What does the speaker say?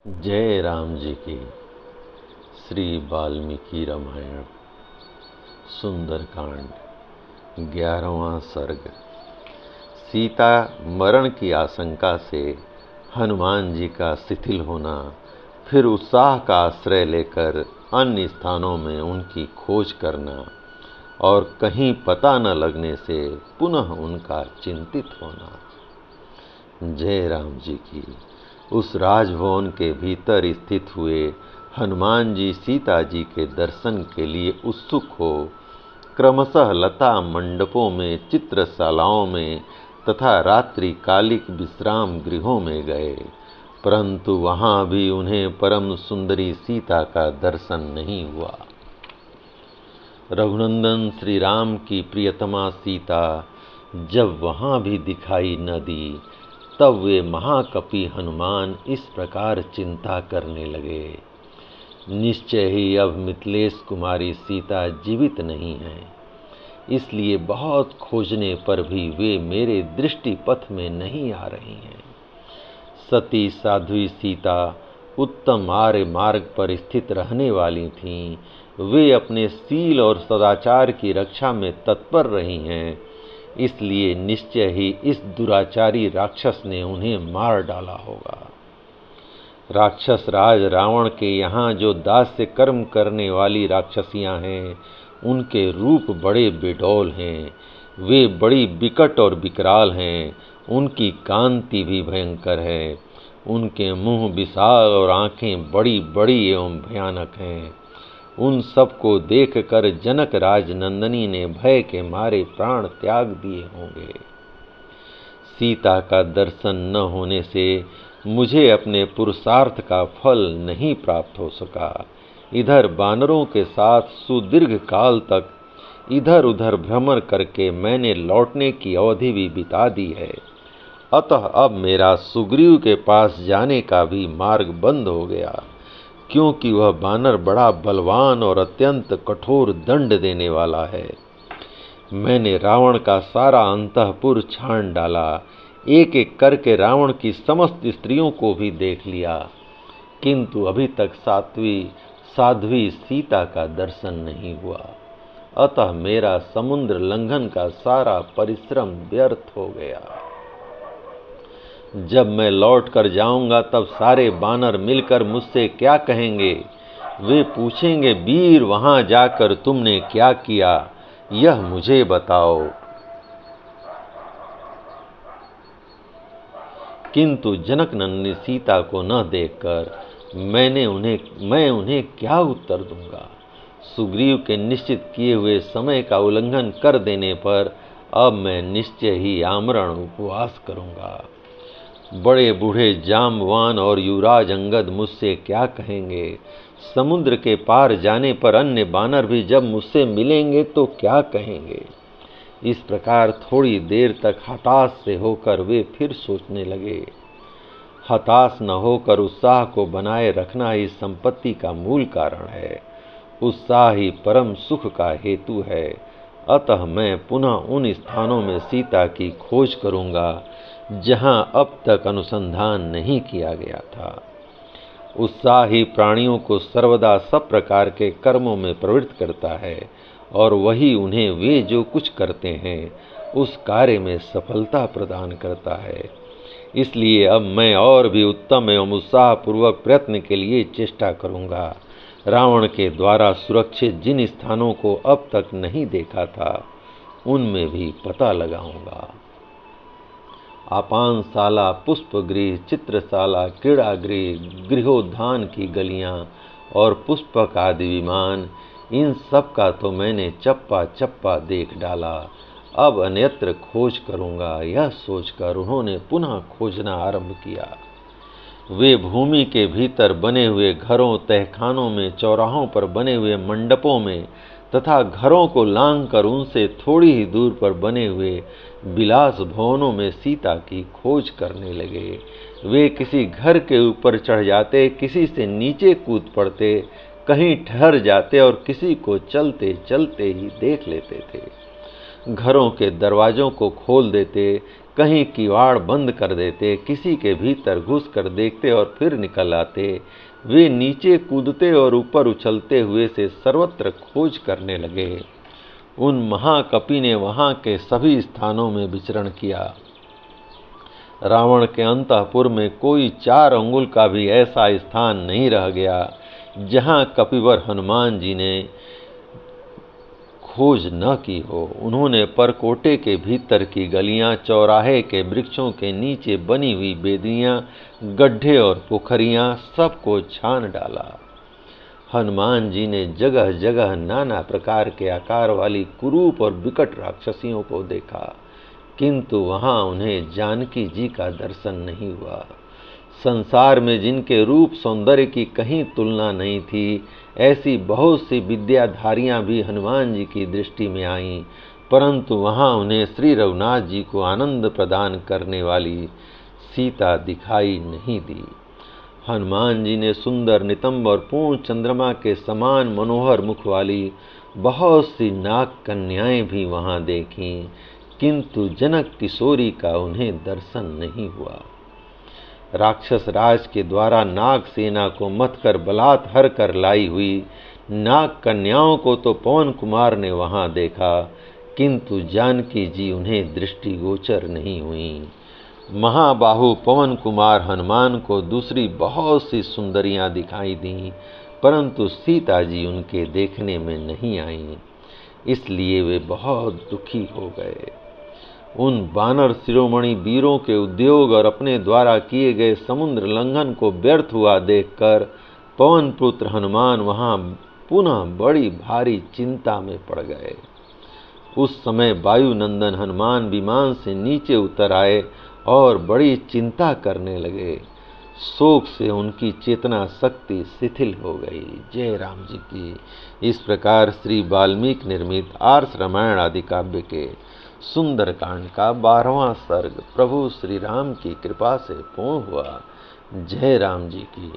जय राम जी की। श्री वाल्मीकि रामायण सुंदरकांड 11वां सर्ग। सीता मरण की आशंका से हनुमान जी का शिथिल होना, फिर उत्साह का आश्रय लेकर अन्य स्थानों में उनकी खोज करना और कहीं पता न लगने से पुनः उनका चिंतित होना। जय राम जी की। उस राजभवन के भीतर स्थित हुए हनुमान जी सीता जी के दर्शन के लिए उत्सुक हो क्रमशः लता मंडपों में, चित्रशालाओं में तथा रात्रिकालिक विश्राम गृहों में गए, परंतु वहां भी उन्हें परम सुंदरी सीता का दर्शन नहीं हुआ। रघुनंदन श्री राम की प्रियतमा सीता जब वहां भी दिखाई न दी, तब वे महाकपि हनुमान इस प्रकार चिंता करने लगे, निश्चय ही अब मिथिलेश कुमारी सीता जीवित नहीं है, इसलिए बहुत खोजने पर भी वे मेरे दृष्टि पथ में नहीं आ रही हैं। सती साध्वी सीता उत्तम आर्य मार्ग पर स्थित रहने वाली थीं, वे अपने शील और सदाचार की रक्षा में तत्पर रही हैं, इसलिए निश्चय ही इस दुराचारी राक्षस ने उन्हें मार डाला होगा। राक्षस राज रावण के यहाँ जो दास्य कर्म करने वाली राक्षसियां हैं, उनके रूप बड़े बेडौल हैं, वे बड़ी विकट और विकराल हैं, उनकी कांति भी भयंकर है, उनके मुंह विशाल और आंखें बड़ी बड़ी एवं भयानक हैं। उन सबको देखकर जनक राजनंदनी ने भय के मारे प्राण त्याग दिए होंगे। सीता का दर्शन न होने से मुझे अपने पुरुषार्थ का फल नहीं प्राप्त हो सका। इधर वानरों के साथ सुदीर्घ काल तक इधर उधर भ्रमण करके मैंने लौटने की अवधि भी बिता दी है, अतः अब मेरा सुग्रीव के पास जाने का भी मार्ग बंद हो गया, क्योंकि वह वानर बड़ा बलवान और अत्यंत कठोर दंड देने वाला है। मैंने रावण का सारा अंतःपुर छान डाला, एक एक करके रावण की समस्त स्त्रियों को भी देख लिया, किंतु अभी तक साध्वी सीता का दर्शन नहीं हुआ, अतः मेरा समुद्र लंघन का सारा परिश्रम व्यर्थ हो गया। जब मैं लौट कर जाऊंगा तब सारे बानर मिलकर मुझसे क्या कहेंगे? वे पूछेंगे, वीर वहां जाकर तुमने क्या किया, यह मुझे बताओ। किंतु जनकनंदिनी सीता को न देखकर मैं उन्हें क्या उत्तर दूंगा? सुग्रीव के निश्चित किए हुए समय का उल्लंघन कर देने पर अब मैं निश्चय ही आमरण उपवास करूंगा। बड़े बूढ़े जाम्बवान और युवराज अंगद मुझसे क्या कहेंगे? समुद्र के पार जाने पर अन्य बानर भी जब मुझसे मिलेंगे तो क्या कहेंगे? इस प्रकार थोड़ी देर तक हताश से होकर वे फिर सोचने लगे। हताश न होकर उत्साह को बनाए रखना ही संपत्ति का मूल कारण है, उत्साह ही परम सुख का हेतु है। अतः मैं पुनः उन स्थानों में सीता की खोज करूंगा जहां अब तक अनुसंधान नहीं किया गया था। उत्साह ही प्राणियों को सर्वदा सब प्रकार के कर्मों में प्रवृत्त करता है, और वही उन्हें वे जो कुछ करते हैं उस कार्य में सफलता प्रदान करता है। इसलिए अब मैं और भी उत्तम एवं उत्साहपूर्वक प्रयत्न के लिए चेष्टा करूंगा। रावण के द्वारा सुरक्षित जिन स्थानों को अब तक नहीं देखा था, उनमें भी पता लगाऊंगा। आपानशाला, पुष्पगृह, चित्रशाला, क्रीड़ागृह, गृहोद्यान की गलियां और पुष्पक आदि विमान, इन सब का तो मैंने चप्पा चप्पा देख डाला। अब अन्यत्र खोज करूंगा, यह सोचकर उन्होंने पुनः खोजना आरंभ किया। वे भूमि के भीतर बने हुए घरों, तहखानों में, चौराहों पर बने हुए मंडपों में तथा घरों को लांघकर उनसे थोड़ी ही दूर पर बने हुए विलास भवनों में सीता की खोज करने लगे। वे किसी घर के ऊपर चढ़ जाते, किसी से नीचे कूद पड़ते, कहीं ठहर जाते और किसी को चलते चलते ही देख लेते थे। घरों के दरवाजों को खोल देते, कहीं किवाड़ बंद कर देते, किसी के भीतर घुस कर देखते और फिर निकल आते। वे नीचे कूदते और ऊपर उछलते हुए से सर्वत्र खोज करने लगे। उन महाकपि ने वहां के सभी स्थानों में विचरण किया। रावण के अंतःपुर में कोई 4 अंगुल का भी ऐसा स्थान नहीं रह गया जहां कपिवर हनुमान जी ने खोज न की हो। उन्होंने परकोटे के भीतर की गलियां, चौराहे के वृक्षों के नीचे बनी हुई बेदियां, गड्ढे और पोखरियां सबको छान डाला। हनुमान जी ने जगह जगह नाना प्रकार के आकार वाली कुरूप और विकट राक्षसियों को देखा, किंतु वहां उन्हें जानकी जी का दर्शन नहीं हुआ। संसार में जिनके रूप सौंदर्य की कहीं तुलना नहीं थी, ऐसी बहुत सी विद्याधारियां भी हनुमान जी की दृष्टि में आईं, परंतु वहां उन्हें श्री रघुनाथ जी को आनंद प्रदान करने वाली सीता दिखाई नहीं दी। हनुमान जी ने सुंदर, नितंब और पूर्ण चंद्रमा के समान मनोहर मुख वाली बहुत सी नाग कन्याएं भी वहां देखीं, किंतु जनक किशोरी का उन्हें दर्शन नहीं हुआ। राक्षस राज के द्वारा नाग सेना को मत कर बलात्कार कर लाई हुई नाग कन्याओं को तो पवन कुमार ने वहां देखा, किंतु जानकी जी उन्हें दृष्टिगोचर नहीं हुई। महाबाहु पवन कुमार हनुमान को दूसरी बहुत सी सुंदरियां दिखाई दी, परंतु सीता जी उनके देखने में नहीं आईं, इसलिए वे बहुत दुखी हो गए। उन वानर शिरोमणि वीरों के उद्योग और अपने द्वारा किए गए समुद्र लंघन को व्यर्थ हुआ देखकर पवन पुत्र हनुमान वहां पुनः बड़ी भारी चिंता में पड़ गए। उस समय वायुनंदन हनुमान विमान से नीचे उतर आए और बड़ी चिंता करने लगे। शोक से उनकी चेतना शक्ति शिथिल हो गई। जय राम जी की। इस प्रकार श्री वाल्मीकि निर्मित आर्ष रामायण आदि काव्य के सुंदरकांड का 12वां सर्ग प्रभु श्री राम की कृपा से पूर्ण हुआ। जय राम जी की।